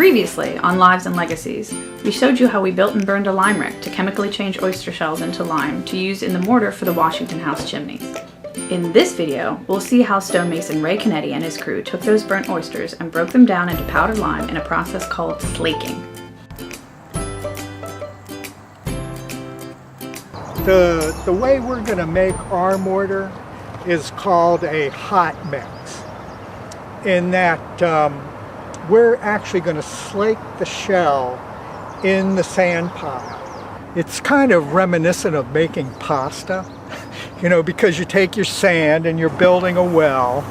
Previously, on Lives and Legacies, we showed you how we built and burned a lime rick to chemically change oyster shells into lime to use in the mortar for the Washington House chimneys. In this video, we'll see how stonemason Ray Canetti and his crew took those burnt oysters and broke them down into powdered lime in a process called slaking. The way we're going to make our mortar is called a hot mix, in that we're actually going to slake the shell in the sand pile. It's kind of reminiscent of making pasta, you know, because you take your sand and you're building a well,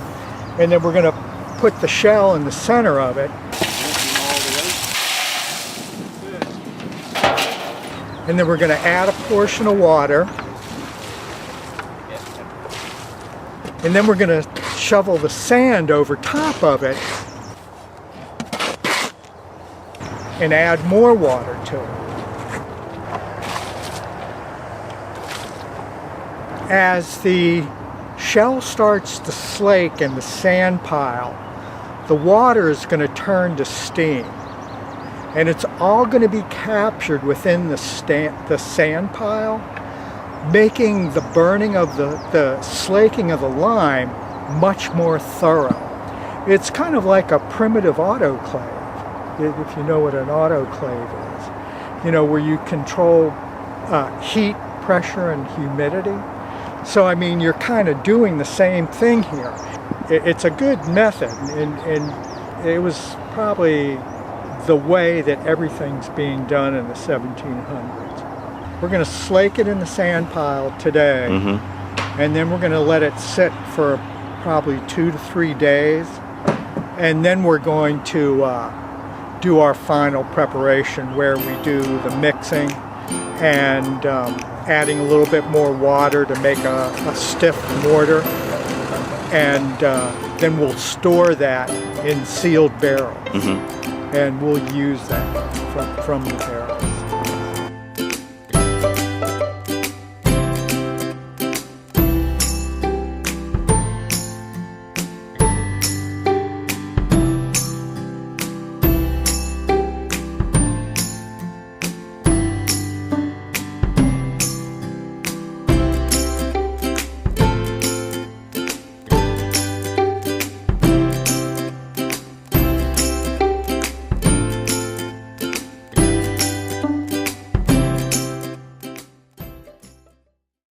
and then we're going to put the shell in the center of it. And then we're going to add a portion of water. And then we're going to shovel the sand over top of it and add more water to it. As the shell starts to slake in the sand pile, the water is going to turn to steam. And it's all going to be captured within the sand pile, making the burning of the slaking of the lime much more thorough. It's kind of like a primitive autoclave, if you know what an autoclave is. You know, where you control heat, pressure, and humidity. So, I mean, you're kind of doing the same thing here. It's a good method, and it was probably the way that everything's being done in the 1700s. We're going to slake it in the sand pile today, and then we're going to let it sit for probably 2 to 3 days, and then we're going to do our final preparation, where we do the mixing and adding a little bit more water to make a stiff mortar, and then we'll store that in sealed barrels. And we'll use that from the barrel.